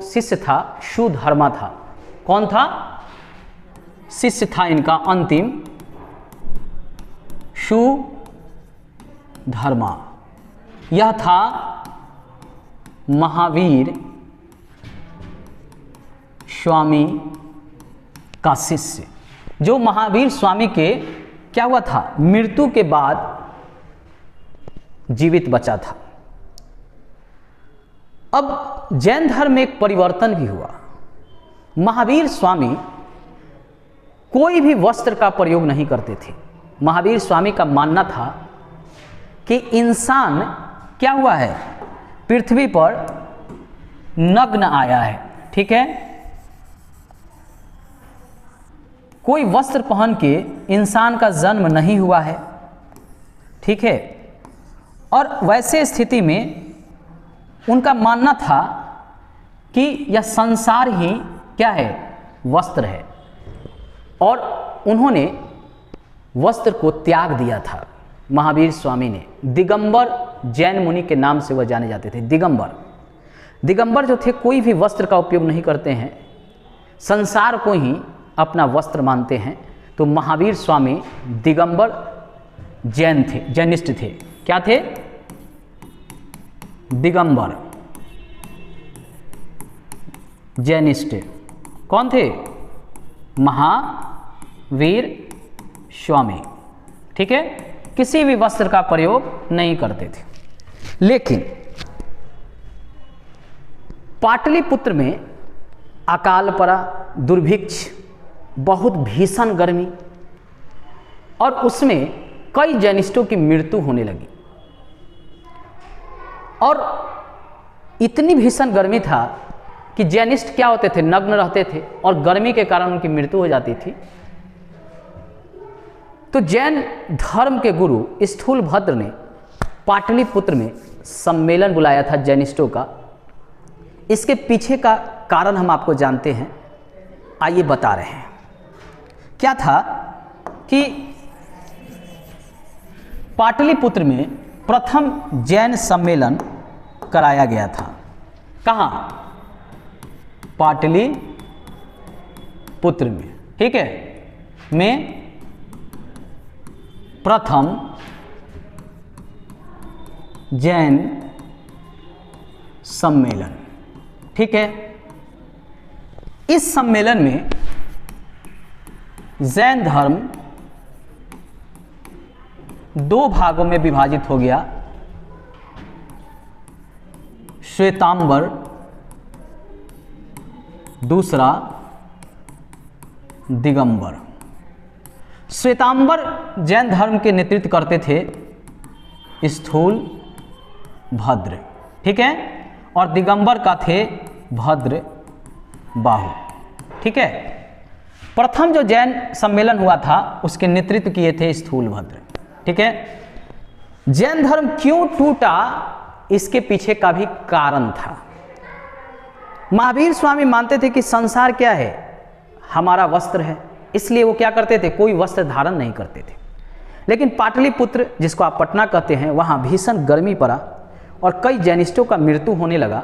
शिष्य था सुधर्मा था। कौन था? शिष्य था इनका अंतिम सुधर्मा। यह था महावीर स्वामी का शिष्य, जो महावीर स्वामी के क्या हुआ था, मृत्यु के बाद जीवित बचा था। अब जैन धर्म में एक परिवर्तन भी हुआ। महावीर स्वामी कोई भी वस्त्र का प्रयोग नहीं करते थे। महावीर स्वामी का मानना था कि इंसान क्या हुआ है, पृथ्वी पर नग्न आया है, ठीक है। कोई वस्त्र पहन के इंसान का जन्म नहीं हुआ है, ठीक है। और वैसे स्थिति में उनका मानना था कि यह संसार ही क्या है, वस्त्र है, और उन्होंने वस्त्र को त्याग दिया था। महावीर स्वामी ने दिगंबर जैन मुनि के नाम से वह जाने जाते थे। दिगंबर जो थे कोई भी वस्त्र का उपयोग नहीं करते हैं, संसार को ही अपना वस्त्र मानते हैं। तो महावीर स्वामी दिगंबर जैन थे, जैनिस्ट थे। क्या थे? दिगंबर जैनिस्ट। कौन थे? महावीर स्वामी, ठीक है। किसी भी वस्त्र का प्रयोग नहीं करते थे। लेकिन पाटलिपुत्र में अकाल पड़ा, दुर्भिक्ष, बहुत भीषण गर्मी, और उसमें कई जैनिस्टों की मृत्यु होने लगी। और इतनी भीषण गर्मी था कि जैनिस्ट क्या होते थे, नग्न रहते थे, और गर्मी के कारण उनकी मृत्यु हो जाती थी। तो जैन धर्म के गुरु स्थूलभद्र ने पाटलिपुत्र में सम्मेलन बुलाया था जैनिस्टों का। इसके पीछे का कारण हम आपको जानते हैं, आइए बता रहे हैं। क्या था कि पाटलिपुत्र में प्रथम जैन सम्मेलन कराया गया था। कहाँ? पाटलिपुत्र में, ठीक है, में प्रथम जैन सम्मेलन, ठीक है। इस सम्मेलन में जैन धर्म दो भागों में विभाजित हो गया। श्वेतांबर, दूसरा दिगंबर। श्वेतांबर जैन धर्म के नेतृत्व करते थे स्थूलभद्र, ठीक है, और दिगंबर का थे भद्र बाहु, ठीक है। प्रथम जो जैन सम्मेलन हुआ था उसके नेतृत्व किए थे स्थूलभद्र, ठीक है। जैन धर्म क्यों टूटा, इसके पीछे का भी कारण था। महावीर स्वामी मानते थे कि संसार क्या है, हमारा वस्त्र है, इसलिए वो क्या करते थे, कोई वस्त्र धारण नहीं करते थे। लेकिन पाटलिपुत्र, जिसको आप पटना कहते हैं, वहाँ भीषण गर्मी पड़ा और कई जैनिस्टों का मृत्यु होने लगा।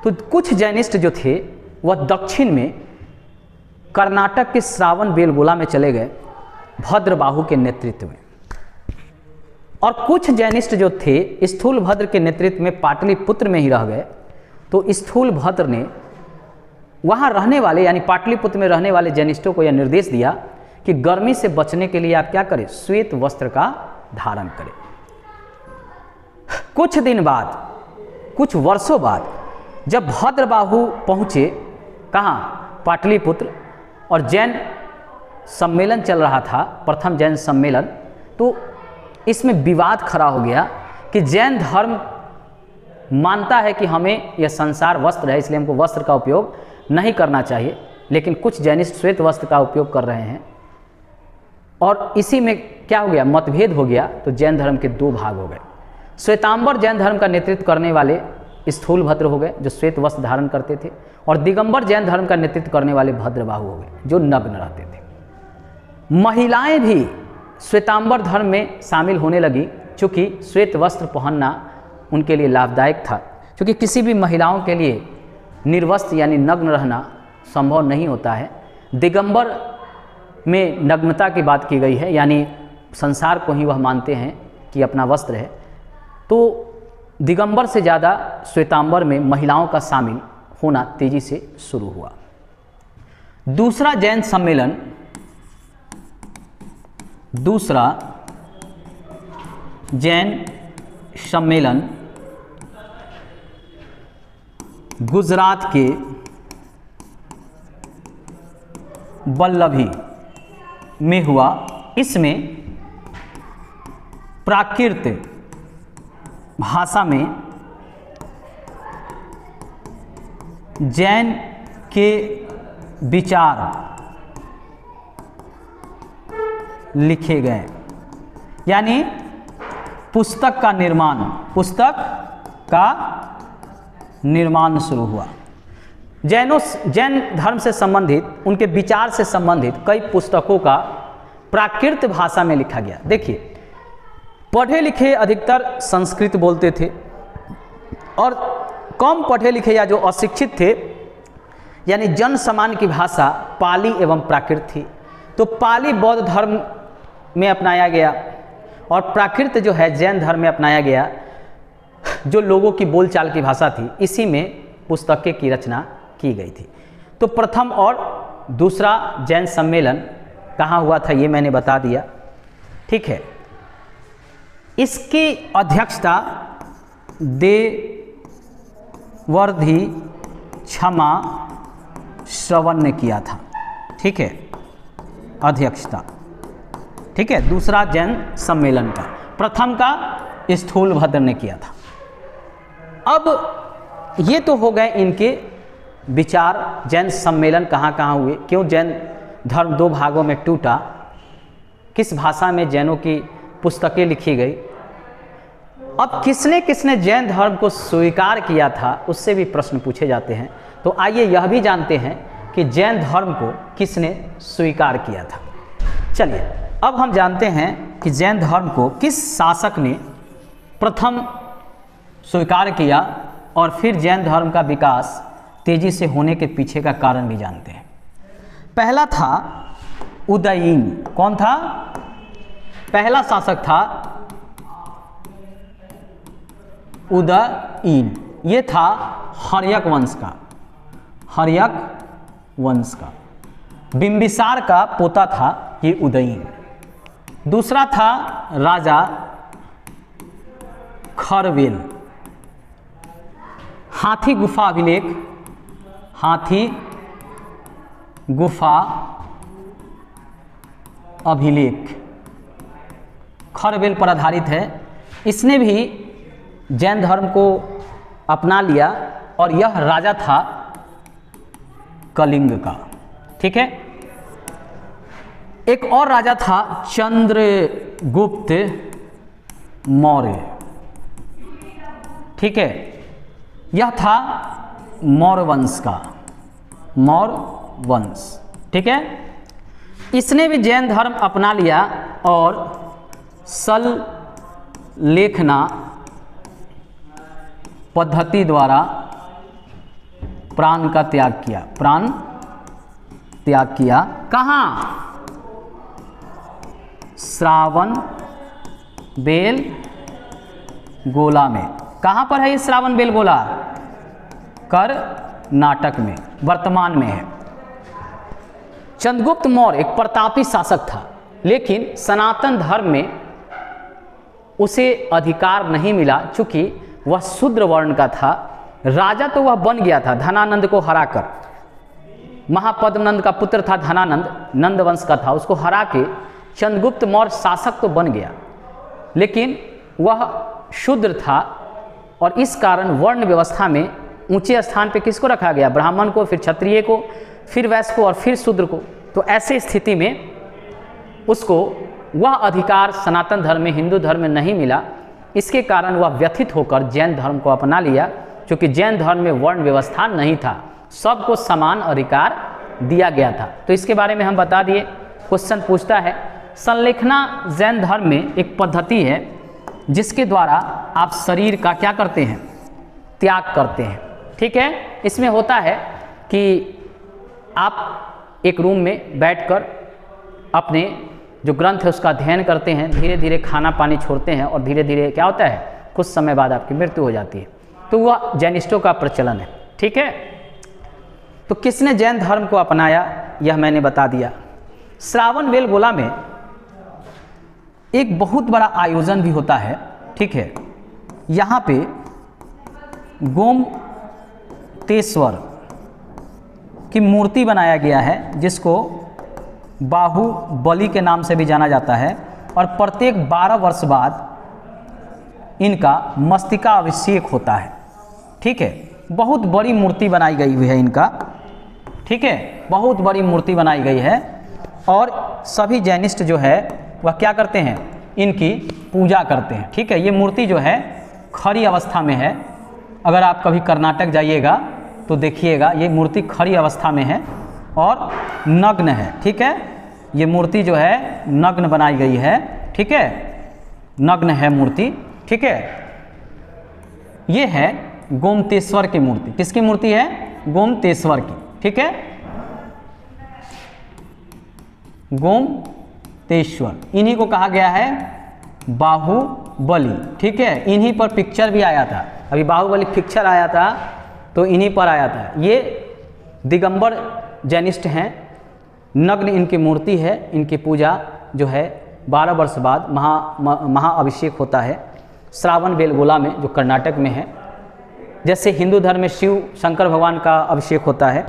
तो कुछ जैनिस्ट जो थे वह दक्षिण में कर्नाटक के श्रावण बेलगोला में चले गए भद्रबाहु के नेतृत्व में, और कुछ जैनिस्ट जो थे स्थूलभद्र के नेतृत्व में पाटलिपुत्र में ही रह गए। तो स्थूलभद्र ने वहाँ रहने वाले यानी पाटलिपुत्र में रहने वाले जैनिस्टों को यह निर्देश दिया कि गर्मी से बचने के लिए आप क्या करें, श्वेत वस्त्र का धारण करें। कुछ दिन बाद, कुछ वर्षों बाद, जब भद्रबाहु पहुँचे कहाँ, पाटलिपुत्र, और जैन सम्मेलन चल रहा था, प्रथम जैन सम्मेलन, तो इसमें विवाद खड़ा हो गया कि जैन धर्म मानता है कि हमें यह संसार वस्त्र है, इसलिए हमको वस्त्र का उपयोग नहीं करना चाहिए, लेकिन कुछ जैनिस्ट श्वेत वस्त्र का उपयोग कर रहे हैं। और इसी में क्या हो गया, मतभेद हो गया। तो जैन धर्म के दो भाग हो गए। श्वेतांबर जैन धर्म का नेतृत्व करने वाले स्थूलभद्र हो गए, जो श्वेत वस्त्र धारण करते थे, और दिगंबर जैन धर्म का नेतृत्व करने वाले भद्रबाहु हो गए, जो नग्न रहते थे। महिलाएं भी श्वेतांबर धर्म में शामिल होने लगी, चूँकि श्वेत वस्त्र पहनना उनके लिए लाभदायक था, क्योंकि किसी भी महिलाओं के लिए निर्वस्त्र यानी नग्न रहना संभव नहीं होता है। दिगंबर में नग्नता की बात की गई है, यानी संसार को ही वह मानते हैं कि अपना वस्त्र है। तो दिगंबर से ज़्यादा श्वेतांबर में महिलाओं का शामिल होना तेजी से शुरू हुआ। दूसरा जैन सम्मेलन, दूसरा जैन सम्मेलन गुजरात के वल्लभी में हुआ। इसमें प्राकृत भाषा में जैन के विचार लिखे गए, यानी पुस्तक का निर्माण शुरू हुआ। जैन धर्म से संबंधित, उनके विचार से संबंधित कई पुस्तकों का प्राकृत भाषा में लिखा गया। देखिए, पढ़े लिखे अधिकतर संस्कृत बोलते थे और कम पढ़े लिखे या जो अशिक्षित थे, यानी जन सामान्य की भाषा पाली एवं प्राकृत थी। तो पाली बौद्ध धर्म में अपनाया गया और प्राकृत जो है जैन धर्म में अपनाया गया, जो लोगों की बोलचाल की भाषा थी। इसी में पुस्तकें की रचना की गई थी। तो प्रथम और दूसरा जैन सम्मेलन कहाँ हुआ था ये मैंने बता दिया, ठीक है। इसकी अध्यक्षता देवर्धि क्षमा श्रवण ने किया था, ठीक है, अध्यक्षता, ठीक है। दूसरा जैन सम्मेलन का, प्रथम का स्थूलभद्र ने किया था। अब ये तो हो गए इनके विचार, जैन सम्मेलन कहाँ कहाँ हुए, क्यों जैन धर्म दो भागों में टूटा, किस भाषा में जैनों की पुस्तकें लिखी गई। अब किसने किसने जैन धर्म को स्वीकार किया था, उससे भी प्रश्न पूछे जाते हैं। तो आइए यह भी जानते हैं कि जैन धर्म को किसने स्वीकार किया था। चलिए अब हम जानते हैं कि जैन धर्म को किस शासक ने प्रथम स्वीकार किया और फिर जैन धर्म का विकास तेजी से होने के पीछे का कारण भी जानते हैं। पहला था उदयीन। कौन था? पहला शासक था उदयीन। ये था हर्यक वंश का, हर्यक वंश का, बिंबिसार का पोता था ये उदयीन। दूसरा था राजा खरवेल। हाथी गुफा अभिलेख, हाथी गुफा अभिलेख खरवेल पर आधारित है। इसने भी जैन धर्म को अपना लिया और यह राजा था कलिंग का, ठीक है। एक और राजा था चंद्रगुप्त मौर्य, ठीक है। यह था मौर्य वंश का, मौर्य वंश, ठीक है। इसने भी जैन धर्म अपना लिया और सल्लेखना पद्धति द्वारा प्राण का त्याग किया, प्राण त्याग किया। कहाँ? श्रावण बेल गोला में। कहाँ पर है ये श्रावण बेल गोला? कर्नाटक में, वर्तमान में है। चंद्रगुप्त मौर्य एक प्रतापी शासक था, लेकिन सनातन धर्म में उसे अधिकार नहीं मिला, चूंकि वह शूद्र वर्ण का था। राजा तो वह बन गया था धनानंद को हराकर, महापद्मनंद का पुत्र था धनानंद, नंद वंश का था, उसको हरा के चंद्रगुप्त मौर्य शासक तो बन गया, लेकिन वह शूद्र था। और इस कारण वर्ण व्यवस्था में ऊंचे स्थान पे किसको रखा गया? ब्राह्मण को, फिर क्षत्रिय को, फिर वैश्य को और फिर शूद्र को। तो ऐसे स्थिति में उसको वह अधिकार सनातन धर्म में, हिंदू धर्म में नहीं मिला। इसके कारण वह व्यथित होकर जैन धर्म को अपना लिया, क्योंकि जैन धर्म में वर्ण व्यवस्था नहीं था, सबको समान अधिकार दिया गया था। तो इसके बारे में हम बता दिए। क्वेश्चन पूछता है, संलेखना जैन धर्म में एक पद्धति है जिसके द्वारा आप शरीर का क्या करते हैं? त्याग करते हैं, ठीक है। इसमें होता है कि आप एक रूम में बैठकर अपने जो ग्रंथ है उसका अध्ययन करते हैं, धीरे धीरे खाना पानी छोड़ते हैं और धीरे धीरे क्या होता है, कुछ समय बाद आपकी मृत्यु हो जाती है। तो वह जैनिस्टों का प्रचलन है। ठीक है। तो किसने जैन धर्म को अपनाया यह मैंने बता दिया। श्रावण बेलगोला में एक बहुत बड़ा आयोजन भी होता है। ठीक है। यहाँ पे गोमतेश्वर की मूर्ति बनाया गया है जिसको बाहुबली के नाम से भी जाना जाता है, और प्रत्येक 12 वर्ष बाद इनका मस्तिका अभिषेक होता है। ठीक है। बहुत बड़ी मूर्ति बनाई गई हुई है इनका। ठीक है। बहुत बड़ी मूर्ति बनाई गई है और सभी जैनिस्ट जो है वह क्या करते हैं, इनकी पूजा करते हैं। ठीक है। ये मूर्ति जो है खड़ी अवस्था में है। अगर आप कभी कर्नाटक जाइएगा तो देखिएगा ये मूर्ति खड़ी अवस्था में है और नग्न है। ठीक है। ये मूर्ति जो है नग्न बनाई गई है। ठीक है। नग्न है मूर्ति। ठीक है। ये है गोमतेश्वर की मूर्ति। किसकी मूर्ति है, गोमतेश्वर की। ठीक है। गोमतेश्वर, इन्हीं को कहा गया है बाहुबली। ठीक है। इन्हीं पर पिक्चर भी आया था, अभी बाहुबली पिक्चर आया था तो इन्हीं पर आया था। ये दिगंबर जैनिस्ट हैं, नग्न इनकी मूर्ति है। इनकी पूजा जो है 12 वर्ष बाद महाअभिषेक होता है श्रावण बेलगोला में, जो कर्नाटक में है। जैसे हिंदू धर्म में शिव शंकर भगवान का अभिषेक होता है,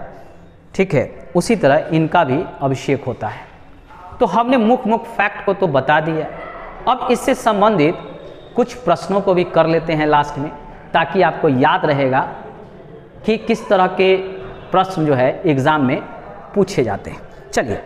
ठीक है, उसी तरह इनका भी अभिषेक होता है। तो हमने मुख्य फैक्ट को तो बता दिया। अब इससे संबंधित कुछ प्रश्नों को भी कर लेते हैं लास्ट में, ताकि आपको याद रहेगा कि किस तरह के प्रश्न जो है एग्ज़ाम में पूछे जाते हैं। चलिए।